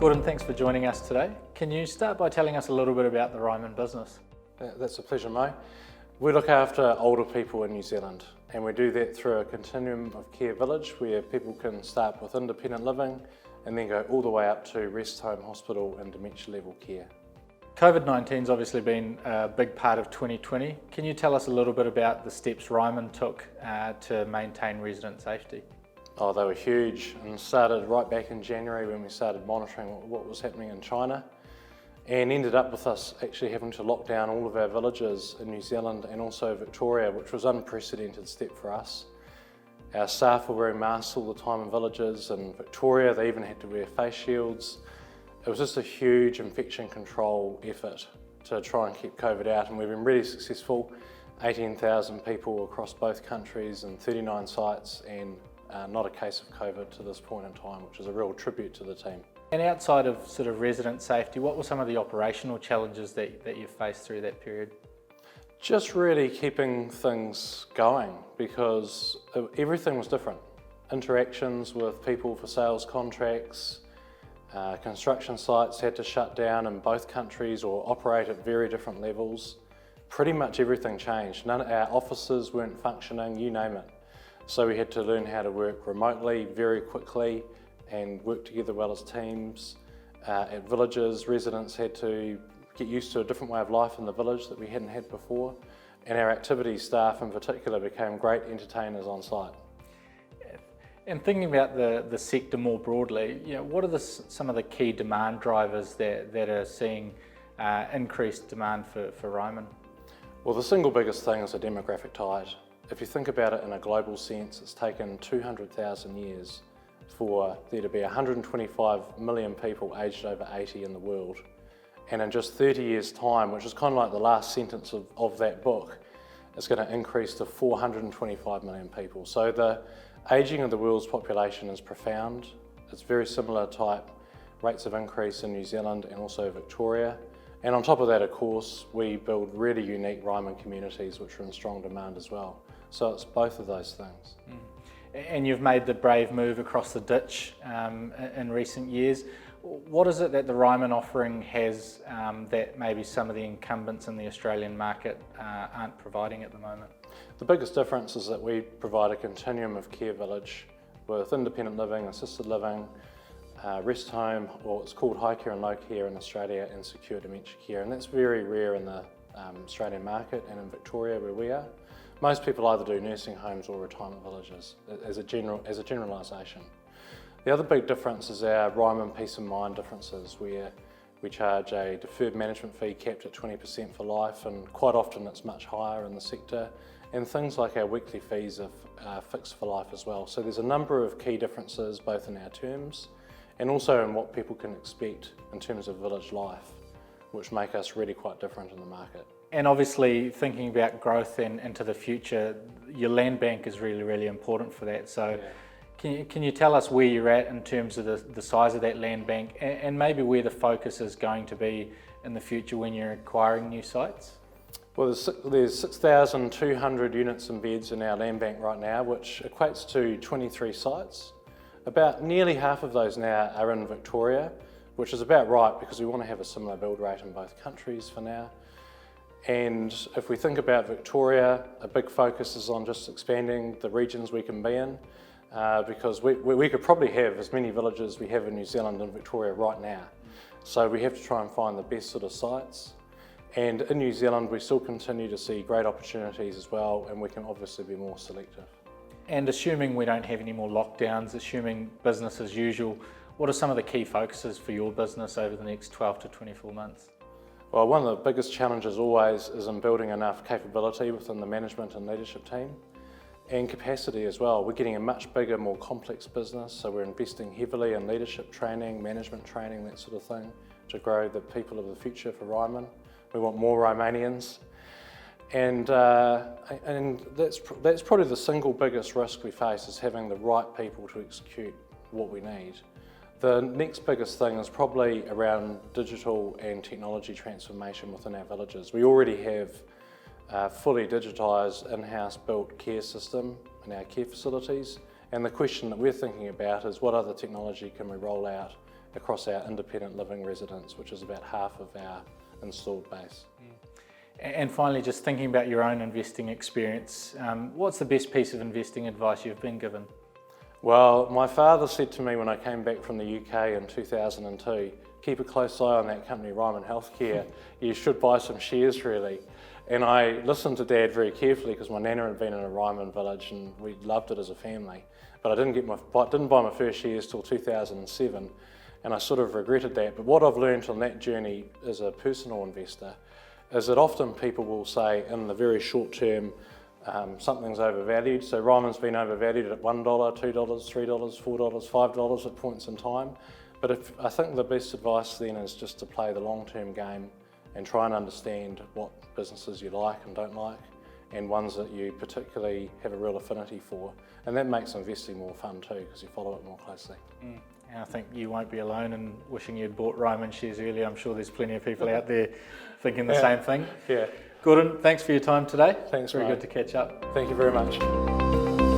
Gordon, thanks for joining us today. Can you start by telling us a little bit about the Ryman business? That's a pleasure, mate. We look after older people in New Zealand, and we do that through a continuum of care village where people can start with independent living and then go all the way up to rest home, hospital and dementia level care. COVID-19's obviously been a big part of 2020. Can you tell us a little bit about the steps Ryman took to maintain resident safety? Oh, they were huge, and started right back in January when we started monitoring what was happening in China, and ended up with us actually having to lock down all of our villages in New Zealand and also Victoria, which was an unprecedented step for us. Our staff were wearing masks all the time in villages. In Victoria, they even had to wear face shields. It was just a huge infection control effort to try and keep COVID out, and we've been really successful. 18,000 people across both countries and 39 sites, and not a case of COVID to this point in time, which is a real tribute to the team. And outside of sort of resident safety, what were some of the operational challenges that you faced through that period? Just really keeping things going, because everything was different. Interactions with people for sales contracts, construction sites had to shut down in both countries or operate at very different levels. Pretty much everything changed. Our offices weren't functioning, you name it. So we had to learn how to work remotely very quickly and work together well as teams. At villages, residents had to get used to a different way of life in the village that we hadn't had before. And our activities staff in particular became great entertainers on site. And thinking about the sector more broadly, what are some of the key demand drivers that are seeing increased demand for Ryman? Well, the single biggest thing is the demographic tide. If you think about it in a global sense, it's taken 200,000 years for there to be 125 million people aged over 80 in the world. And in just 30 years' time, which is kind of like the last sentence of that book, it's going to increase to 425 million people. So the ageing of the world's population is profound. It's very similar type rates of increase in New Zealand and also Victoria. And on top of that, of course, we build really unique Ryman communities which are in strong demand as well. So it's both of those things. And you've made the brave move across the ditch in recent years. What is it that the Ryman offering has that maybe some of the incumbents in the Australian market aren't providing at the moment? The biggest difference is that we provide a continuum of care village with independent living, assisted living, rest home, or it's called high care and low care in Australia, and secure dementia care. And that's very rare in the Australian market and in Victoria where we are. Most people either do nursing homes or retirement villages as a generalisation. The other big difference is our Ryman Peace of Mind differences, where we charge a deferred management fee capped at 20% for life, and quite often it's much higher in the sector, and things like our weekly fees are fixed for life as well. So there's a number of key differences both in our terms and also in what people can expect in terms of village life, which make us really quite different in the market. And obviously thinking about growth and into the future, your land bank is really, really important for that. So can you tell us where you're at in terms of the size of that land bank and maybe where the focus is going to be in the future when you're acquiring new sites? Well, there's 6,200 units and beds in our land bank right now, which equates to 23 sites. About nearly half of those now are in Victoria, which is about right because we want to have a similar build rate in both countries for now. And if we think about Victoria, a big focus is on just expanding the regions we can be in, because we could probably have as many villages we have in New Zealand and Victoria right now. So we have to try and find the best sort of sites. And in New Zealand, we still continue to see great opportunities as well, and we can obviously be more selective. And assuming we don't have any more lockdowns, assuming business as usual, what are some of the key focuses for your business over the next 12 to 24 months? Well, one of the biggest challenges always is in building enough capability within the management and leadership team, and capacity as well. We're getting a much bigger, more complex business, so we're investing heavily in leadership training, management training, that sort of thing, to grow the people of the future for Ryman. We want more Rymanians. And that's probably the single biggest risk we face, is having the right people to execute what we need. The next biggest thing is probably around digital and technology transformation within our villages. We already have a fully digitised, in-house built care system in our care facilities, and the question that we're thinking about is what other technology can we roll out across our independent living residents, which is about half of our installed base. And finally, just thinking about your own investing experience, what's the best piece of investing advice you've been given? Well, my father said to me when I came back from the UK in 2002, keep a close eye on that company, Ryman Healthcare. You should buy some shares, really. And I listened to Dad very carefully because my nana had been in a Ryman village and we loved it as a family. But I didn't buy my first shares till 2007, and I sort of regretted that. But what I've learned on that journey as a personal investor is that often people will say in the very short term, something's overvalued. So Ryman's been overvalued at $1, $2, $3, $4, $5 at points in time. But I think the best advice then is just to play the long-term game and try and understand what businesses you like and don't like, and ones that you particularly have a real affinity for. And that makes investing more fun too, because you follow it more closely. And I think you won't be alone in wishing you'd bought Ryman shares earlier. I'm sure there's plenty of people out there thinking the same thing. Yeah. Gordon, thanks for your time today. Thanks, Very mate. good to catch up. Thank you very much.